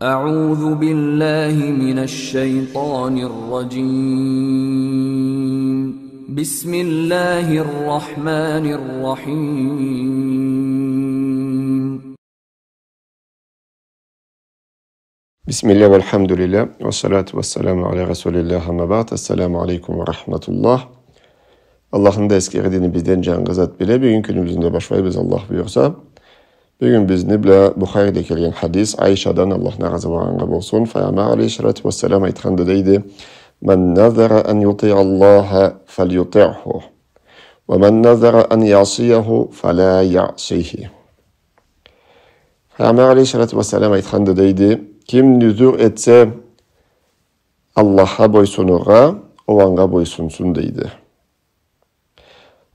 أعوذ بالله من الشيطان الرجيم بسم الله الرحمن الرحيم Bismillah ve elhamdülillah ve salatu ve selamu ala Resulillah amma ba'd. Esselamu aleyküm ve rahmetullah. Allah'ın da eskirdiğini bizden can gazat bile bir gün günümüzün de başlayıp Allah buyursa. Bugün biz nibla Bukhari'de gelen hadis Ayşe'den Allah razı olsun. Feyama aleyhissalatu vesselam aytqanda deydi. Men nazara en yuti'a Allaha felyuti'hu. Ve men nazara en yasiyahu fela ya'sihi. Feyama aleyhissalatu vesselam aytqanda deydi. Kim nüzur etse Allah'a boysunurga, o anga boysunsun deydi.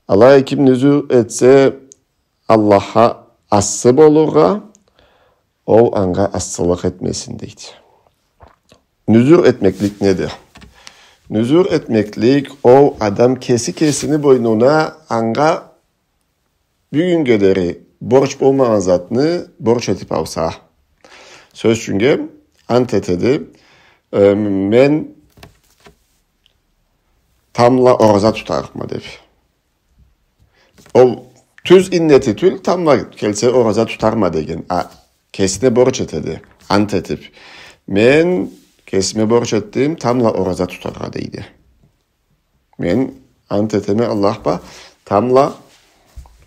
Allah kim nüzur etse Allah'a asıb olurga, o anga asılık etmesin deydi. Nüzur etmeklik nedir? Nüzur etmeklik o adam kesini boynuna anga bir gün gederi borç olmayan zatını borç etip alsa. Söz çünkü antetedi men tamla orza tutarım deyip. O tüz inneti tül tamla kelse orza tutarma degen. Kesine borç etedi. Antetip. Men kesime borç ettim tamla orza tutarga deydi. Men anteteme Allah'a tamla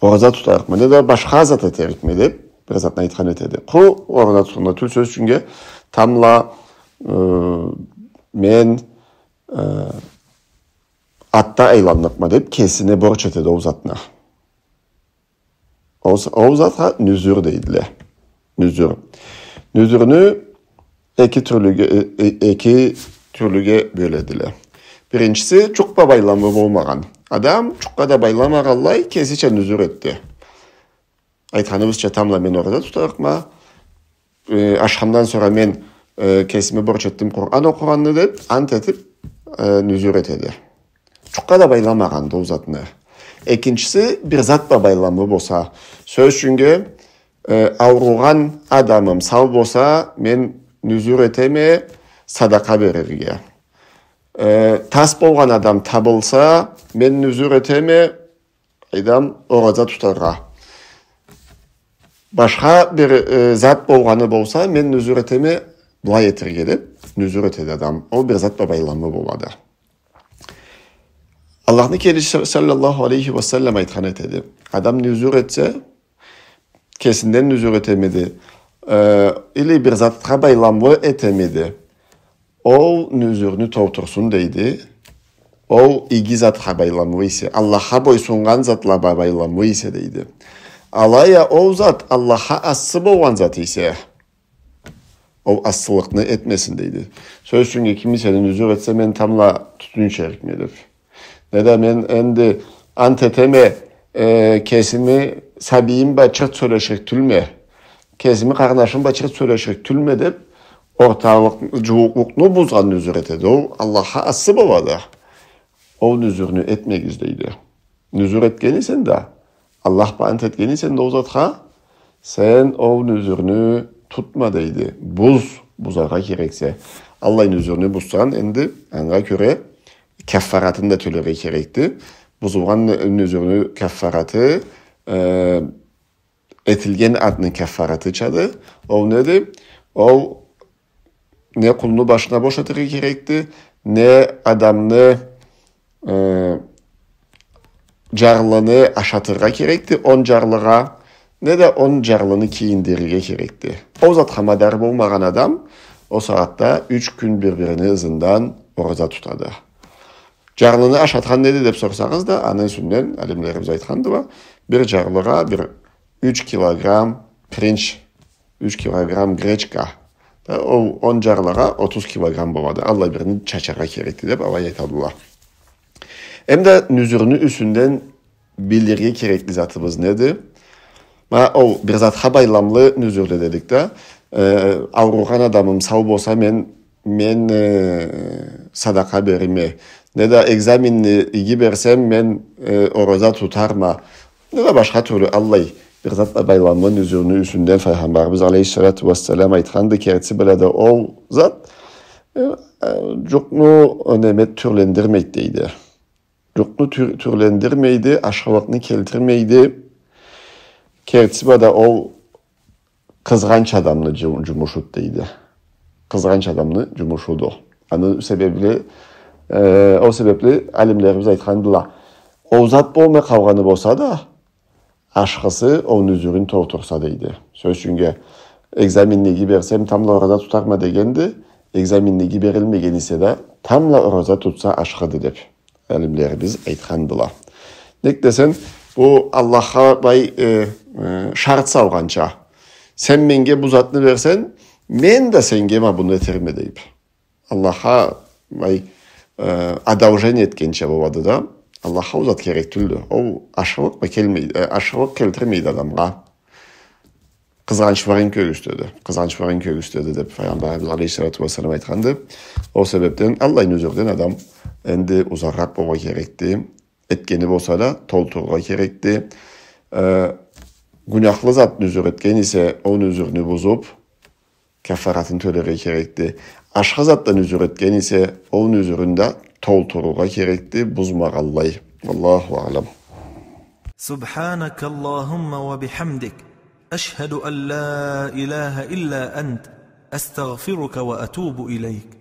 orza tutarım. Ne de başka zat eterik mi deyip. Biraz atına ithan etedi. Ku orada tutunda tül söz çünkü tamla men atta eylanlıkma deyip kesine borç etedi o zatına. O zatına nüzür deydiler. Nüzür. Nüzürünü iki türlüge bölediler. Birincisi çukka baylamı olmagan. Adam çukka da baylamak Allah'ı kesiçe nüzür etti. Aytqanımızca tamla men orada tutarıqma. Aşhamdan sonra men kesime borç ettim Kur'an okuranını deyip ant etip nüzür etedi. Çukka da baylamağandı o zatını. İkincisi bir zatla baylamı bolsa. Söz çünkü avruğan adamım sağ bolsa men nüzür eteme sadaka verirge. Tas bolgan adam tabılsa men nüzür eteme adam orada tutarga. Başka bir zat bolğanı bolsa men nüzür eteme dua etirgelip nüzür etedi adam. O bir zatla baylamı boladı. Allah'ın kelisi sallallahu aleyhi ve sellem aytqan etedi. Adam nüzür etse kesinden nüzür etemedi. İli bir zatla baylamı etemedi. O nüzürünü tortursun deydi. O iki zatla baylamı ise Allah'a boysungan zatla baylamı ise deydi. Alaya o zat Allah'a asıb olan zat ise o asılıkını etmesin deydi. Söz çünkü kimsenin nüzur etse men tamla tutun şerikmedir. Neden men endi anteteme kesimi sabiyim başırt söyleşik tülme. Kesimi karnaşım başırt söyleşik tülme deyip ortalık cuğuklukunu bozgan nüzur etedi. O Allah'a asıb oladı. O nüzurunu etmek izdeydi. Nüzur etkeni sen de. Allah bant etkeni sen de o zatha sen o nüzürünü tutma deydi. Buzağa gerekse. Allah'ın nüzürünü buzsan endi anga göre keffaratını da tölere gerekti. Buzulgan nüzürünü keffaratı etilgen adının keffaratı çadı. O neydi? O ne kulunu başına boşatırı gerekti ne adamını carlığını aşatırga gerekti, on carlığa ne de on carlığını kiyindirge gerekti. O zat hamadar olmayan adam o saatte 3 gün birbirini hızından orada tutadı. Carlığını aşatkan ne deyip sorsanız da anın sünden alimlerimiz aytkandı var. Bir carlığa bir 3 kilogram pirinç, 3 kilogram greçka. O 10 carlığa 30 kilogram boladı. Allah birini çaçara gerekti deyip avay aytadılar. Hem de nüzürünü üstünden bildirge gerekli zatımız nedir? O bir zatha baylamlı nüzürde dedik de avruğan adamım sağ bolsa men sadaka verime. Ne de egzaminini iyi versem men orada tutarma. Ne de başka türlü Allah'ı bir zatla baylanmanın üzerine üstünden Peygamberimiz Aleyhisselatü Vesselam aytkandı kertsi bilede o zat çoknu önemet türlendirmekteydi. Çoknu türlendirmeydi, aşağılıkını keltirmeydi. Kertsi bilede o kızganç adamını cumuşuttaydı. Kızganç adamını cumuşudu. O sebeple alimlerimiz aytkandılar. O zat bolmay kalganı bolsa da aşkısı onun üzerін tortursa deydi. Söz çünkü egzaminligi bersem tamla orada tutarma degendi. Egzaminligi berilmegen ise de tamla orada tutsa aşkıdı dep alimlerimiz aytkandılar. Nek desen bu Allah'a bay şart salgança. Sen menge bu zatını versen men de senge ma bunu eterime deyip. Allah'a bay adavjen etkençe bolady da Allah'a uzat gerek tüldü. O aşağılık keltirmeydi adamga. Kızgançların kögüstüdü dep Peygamberimiz Aleyhisselatü Vesselam aytkandı. O sebepten Allah'ın üzerden adam endi uzakrak bola gerekti. Etkeni bolsa da tolturga gerekti. Günahlı zat nüzur etken ise o nüzürünü bozup kefaratını tölerge gerekti. Aşkı zattan nüzur etken ise o nüzüründe tolturuga gerekti. Buzmak Allah'ı. Vallahu alem. Subhanakallahumma ve bihamdik. Eşhedü en la ilahe illa ent. Estağfiruka ve etubu ileyk.